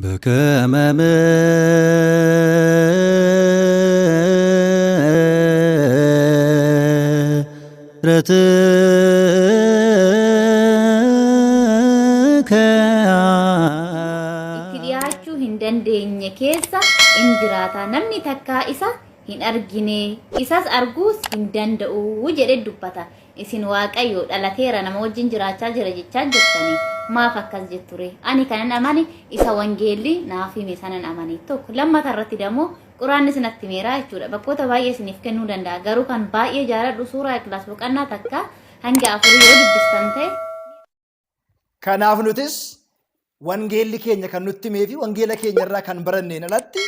በከመ ምሕረትከ itti dhiyaachuu hin dandeenye keessa in jiraata namni takka isa hin argine isas arguus hin danda'u jedhe dubbata. Isin Waaqayyo dhalateera nama wajjin jiraachaa jira jechaa jirtanii maaf akkas jetture? Ani kanan amane isa wangeelli naaf hime sanan amane tokko lammata irratti demoo quraanni sinatti meeraa jechuudha. Bakkoota baay'ee isiniif kennuu danda'a. Garuu kan baay'ee jaaladhu suuraa Ikilaas boqonnaa takka hanga afurii yoo dubbistan ta'e. Kanaaf nutis wangeelli keenya kan nutti himee fi wangeela keenya irraa kan baranneen alatti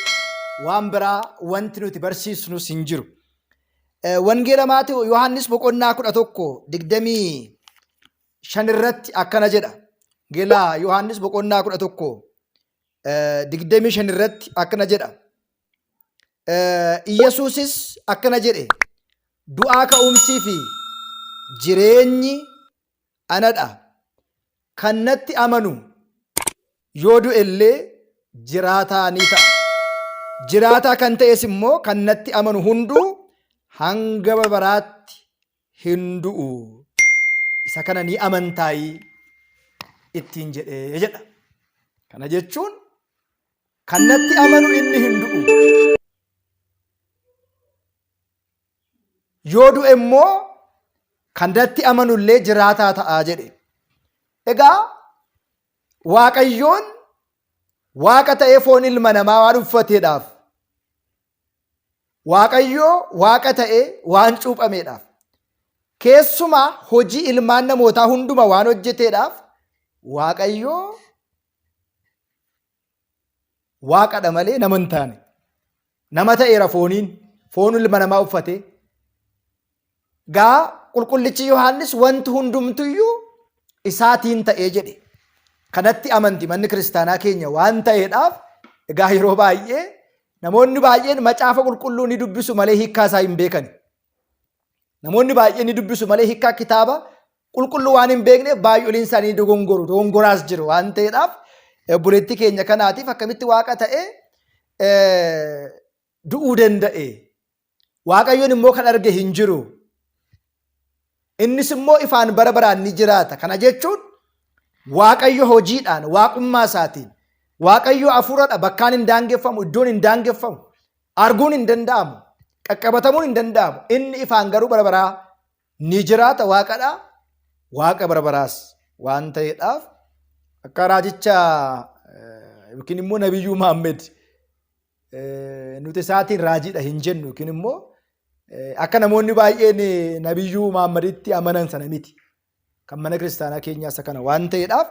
waan biraa wanti nuti barsiisnus hin jiru. Wangeela Maatewos Yohaannis boqonnaa 11:25 irratti akkana jedha. Wangeela Yohaannis boqonnaa 11:25 irratti akkana jedha. Iyyesuusis akkana jedhe, du'aa ka'umsii fi jireenyi anadha. Kan natti amanu yoo du'e illee jiraataa ni ta'a. Jiraataa kan ta'es immoo kan natti amanu hunduu hanga baraatti hin du'u. Isa kana ni amantaayii ittiin jedhee jedha. Kana jechuun kan natti amanu inni hin du'u. Yoo du'e immoo kan natti amanu illee jiraataa ta'a jedhe. Egaa Waaqayyoon Waaqa ta'ee foon ilma namaa waan uffateedhaaf, Waaqayyoo Waaqa ta'ee waan cuuphameedhaaf, keessumaa hojii ilmaan namootaa hunduma waan hojjeteedhaaf Waaqayyoo Waaqadha malee nama hin taane. Nama ta'eera fooniin, foon ilma namaa uffate. Gaa qulqullichi Yohaannis wanti hundumtuyyuu isaatiin ta'ee jedhe. Kanatti amanti manni kiristaanaa keenya waan ta'eedhaaf egaa yeroo baay'ee namoonni baay'een macaafa qulqulluu ni dubbisu malee hiikkaa isaa hin beekani. Namoonni baay'een ni dubbisu malee hiikkaa kitaaba qulqulluu waan hin beekneef baay'ooliin isaanii dogongoraas jiru waan ta'eedhaaf obboleettii keenya kanaatiif akkamitti Waaqa ta'ee du'uu danda'e? Waaqayyoon immoo kan arge hin jiru. Innis immoo ifaan bara baraan ni jiraata. Kana jechuun Waaqayyo hojiidhaan, waaqummaa isaatiin, Waaqayyo hafuuradha, bakkaan hin daangeffamu, iddoon hin daangeffamu, arguun hin danda'amu, qaqqabatamuun hin danda'amu. Inni ifaan garuu bara baraa ni jiraata, Waaqadha, Waaqa bara baraas waan ta'eedhaaf akka raajicha yookiin immoo Nabiyyuu Muhammed nuti isaatiin raajiidha hin jennu yookiin immoo akka namoonni baay'een Nabiyyuu Muhammeditti amanan sana miti. Kan mana kiristaanaa keenyaa isa kana waan ta'eedhaaf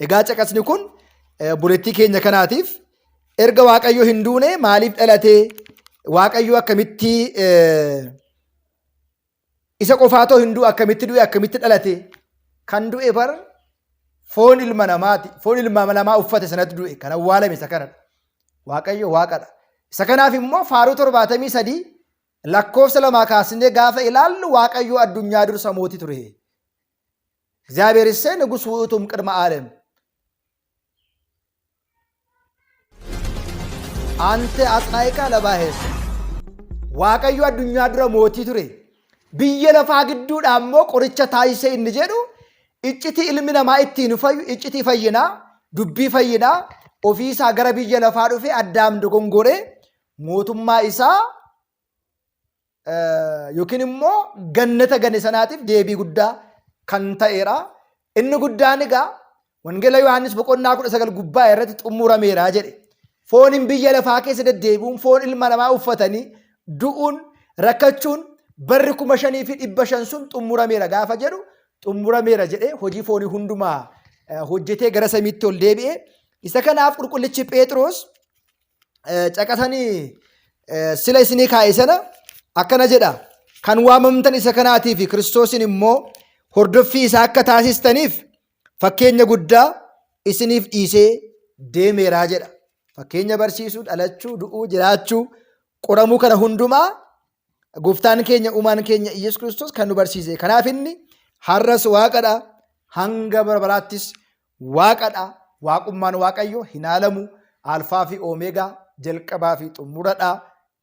egaa caqasni kun obboleettii keenya kanaatiif erga Waaqayyo hin duune maaliif dhalatee, Waaqayyo akkamitti isa qofaatoo hin du'e, akkamitti du'e, akkamitti dhalate? Kan du'e bar foon ilma namaati. Foon ilma namaa uffate sanatti du'e. Kan awwaalame isa kanadha. Waaqayyo Waaqadha. Isa kanaaf immoo Faaruu 73 lakkoofsa 2 kaasnee gaafa ilaallu Waaqayyo addunyaa dursa mootii ture. እግዚአብሔርሰ ንጉሥ ውእቱም ቅድመ ዓለም አንተ አጽናይካ ለባሄስ Waaqayyo addunyaa dura mootii ture. Biyya lafaa gidduudha ammoo qoricha taayisee inni jedhu iccitii ilmi namaa ittiin fayyu, iccitii fayyinaa, dubbii fayyinaa ofiisaa gara biyya lafaa dhufe Addaam dogongoree mootummaa isaa yookiin immoo gannata gane sanaatiif deebii guddaa kan ta'eera. Inni guddaan egaa wangeela Yohaannis boqonnaa 19 gubbaa irratti xumurameera jedhe. Fooniin biyya lafaa keessa deddeebi'uun, foon ilma namaa uffatanii du'uun, rakkachuun barri 5,500 sun xumurameera gaafa jedhu xumurameera jedhe hojii foonii hundumaa hojjetee gara samiitti ol deebi'e. Isa kanaaf qulqullichi Phexros caqasanii sila isinii kaa'e sana akkana jedha. Kan waamamtan isa kanaatiif Kiristoosin immoo hordoffii isaa akka taasistaniif fakkeenya guddaa isiniif dhiisee deemeeraa jedha. Fakkeenya barsiisuu, dhalachuu, du'uu, jiraachuu, qoramuu kana hundumaa gooftaan keenya uumaan keenya Iyyasuus Kiristoos kan nu barsiise. Kanaaf inni har'as Waaqadha, hanga bara baraattis Waaqadha. Waaqummaan Waaqayyo hin haalamu. alfaa fi oomeegaa jalqabaa fi xumuradha.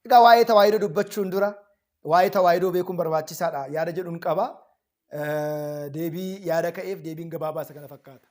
Egaa waa'ee tawaahidoo dubbachuun dura waa'ee tawaahidoo beekuun barbaachisaadha yaada jedhuun qaba. Deebii yaada ka'eef deebiin gabaabaa isa kana fakkaata.